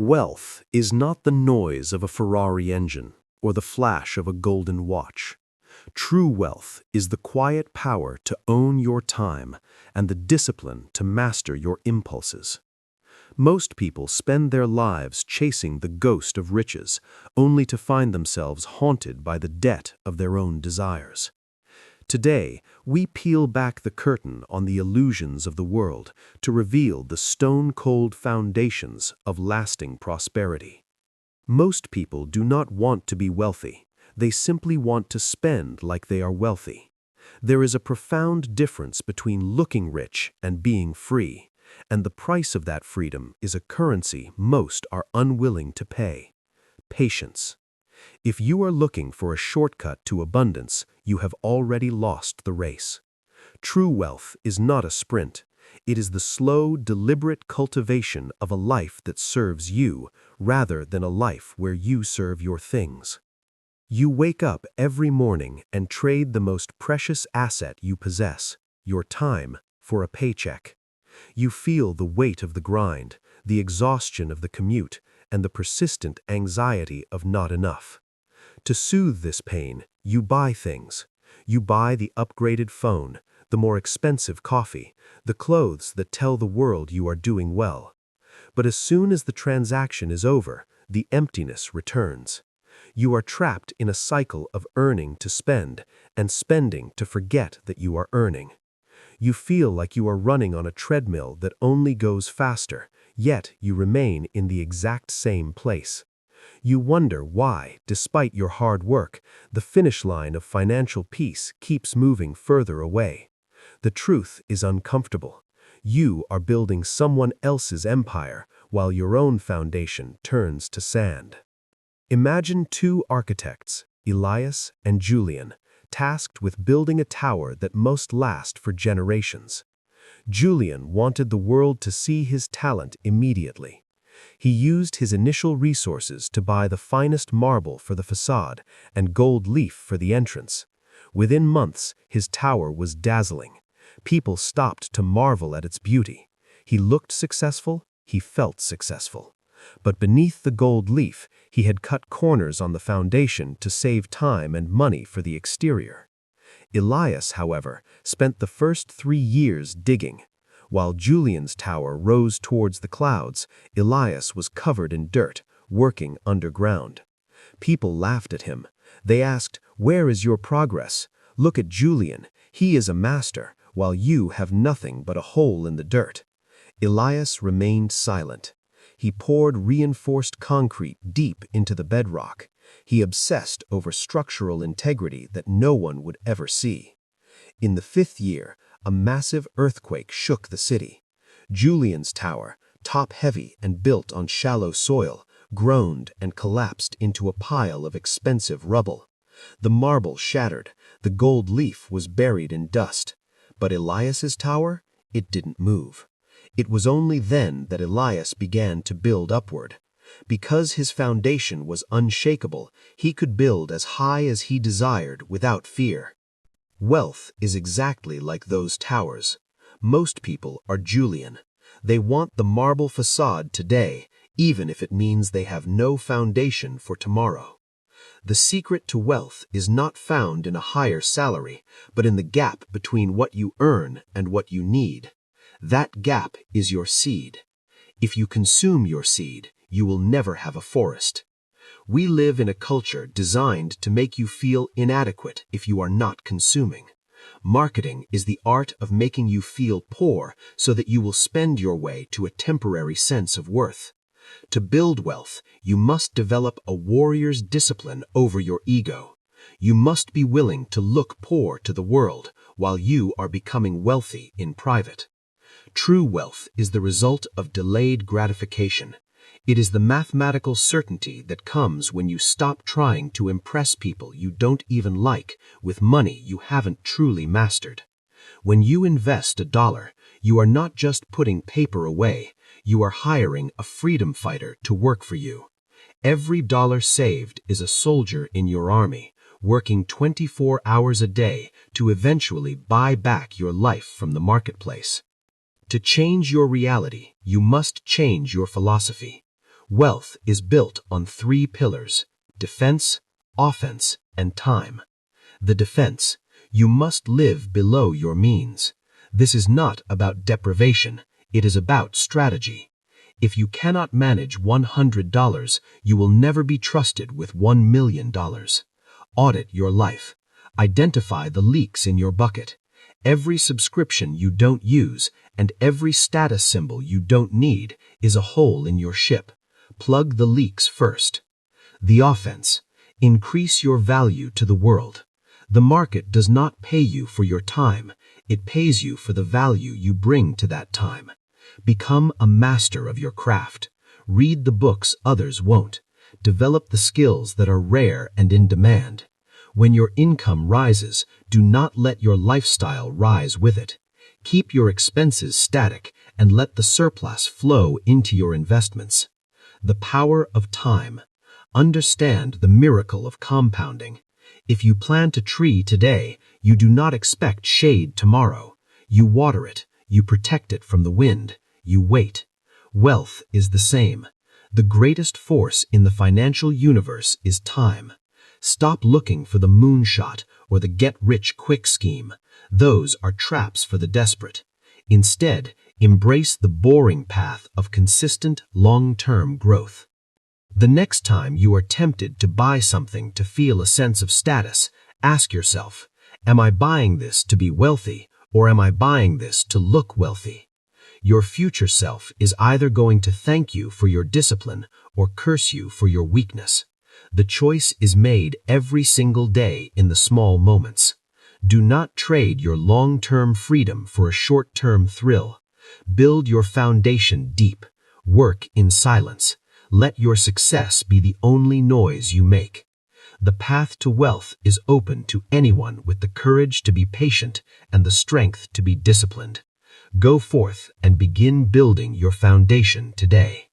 Wealth is not the noise of a Ferrari engine or the flash of a golden watch. True wealth is the quiet power to own your time and the discipline to master your impulses. Most people spend their lives chasing the ghost of riches, only to find themselves haunted by the debt of their own desires. Today, we peel back the curtain on the illusions of the world to reveal the stone-cold foundations of lasting prosperity. Most people do not want to be wealthy. They simply want to spend like they are wealthy. There is a profound difference between looking rich and being free, and the price of that freedom is a currency most are unwilling to pay: patience. If you are looking for a shortcut to abundance, you have already lost the race. True wealth is not a sprint. It is the slow, deliberate cultivation of a life that serves you, rather than a life where you serve your things. You wake up every morning and trade the most precious asset you possess, your time, for a paycheck. You feel the weight of the grind, the exhaustion of the commute, and the persistent anxiety of not enough. To soothe this pain, you buy things. You buy the upgraded phone, the more expensive coffee, the clothes that tell the world you are doing well. But as soon as the transaction is over, the emptiness returns. You are trapped in a cycle of earning to spend and spending to forget that you are earning. You feel like you are running on a treadmill that only goes faster, yet you remain in the exact same place. You wonder why, despite your hard work, the finish line of financial peace keeps moving further away. The truth is uncomfortable. You are building someone else's empire while your own foundation turns to sand. Imagine two architects, Elias and Julian, tasked with building a tower that must last for generations. Julian wanted the world to see his talent immediately. He used his initial resources to buy the finest marble for the facade and gold leaf for the entrance. Within months, his tower was dazzling. People stopped to marvel at its beauty. He looked successful, he felt successful. But beneath the gold leaf, he had cut corners on the foundation to save time and money for the exterior. Elias, however, spent the first 3 years digging. While Julian's tower rose towards the clouds, Elias was covered in dirt, working underground. People laughed at him. They asked, "Where is your progress? Look at Julian. He is a master, while you have nothing but a hole in the dirt." Elias remained silent. He poured reinforced concrete deep into the bedrock. He obsessed over structural integrity that no one would ever see. In the 5th year, a massive earthquake shook the city. Julian's tower, top-heavy and built on shallow soil, groaned and collapsed into a pile of expensive rubble. The marble shattered, the gold leaf was buried in dust. But Elias's tower? It didn't move. It was only then that Elias began to build upward. Because his foundation was unshakable, he could build as high as he desired without fear. Wealth is exactly like those towers. Most people are Julian. They want the marble facade today, even if it means they have no foundation for tomorrow. The secret to wealth is not found in a higher salary, but in the gap between what you earn and what you need. That gap is your seed. If you consume your seed, you will never have a forest. We live in a culture designed to make you feel inadequate if you are not consuming. Marketing is the art of making you feel poor so that you will spend your way to a temporary sense of worth. To build wealth, you must develop a warrior's discipline over your ego. You must be willing to look poor to the world while you are becoming wealthy in private. True wealth is the result of delayed gratification. It is the mathematical certainty that comes when you stop trying to impress people you don't even like with money you haven't truly mastered. When you invest $1, you are not just putting paper away, you are hiring a freedom fighter to work for you. Every dollar saved is a soldier in your army, working 24 hours a day to eventually buy back your life from the marketplace. To change your reality, you must change your philosophy. Wealth is built on three pillars: defense, offense, and time. The defense: you must live below your means. This is not about deprivation, it is about strategy. If you cannot manage $100, you will never be trusted with $1 million. Audit your life. Identify the leaks in your bucket. Every subscription you don't use and every status symbol you don't need is a hole in your ship. Plug the leaks first. The offense: increase your value to the world. The market does not pay you for your time, it pays you for the value you bring to that time. Become a master of your craft. Read the books others won't. Develop the skills that are rare and in demand. When your income rises, do not let your lifestyle rise with it. Keep your expenses static and let the surplus flow into your investments. The power of time. Understand the miracle of compounding. If you plant a tree today, you do not expect shade tomorrow. You water it, you protect it from the wind, you wait. Wealth is the same. The greatest force in the financial universe is time. Stop looking for the moonshot or the get-rich-quick scheme. Those are traps for the desperate. Instead, embrace the boring path of consistent, long-term growth. The next time you are tempted to buy something to feel a sense of status, ask yourself, am I buying this to be wealthy, or am I buying this to look wealthy? Your future self is either going to thank you for your discipline or curse you for your weakness. The choice is made every single day in the small moments. Do not trade your long-term freedom for a short-term thrill. Build your foundation deep. Work in silence. Let your success be the only noise you make. The path to wealth is open to anyone with the courage to be patient and the strength to be disciplined. Go forth and begin building your foundation today.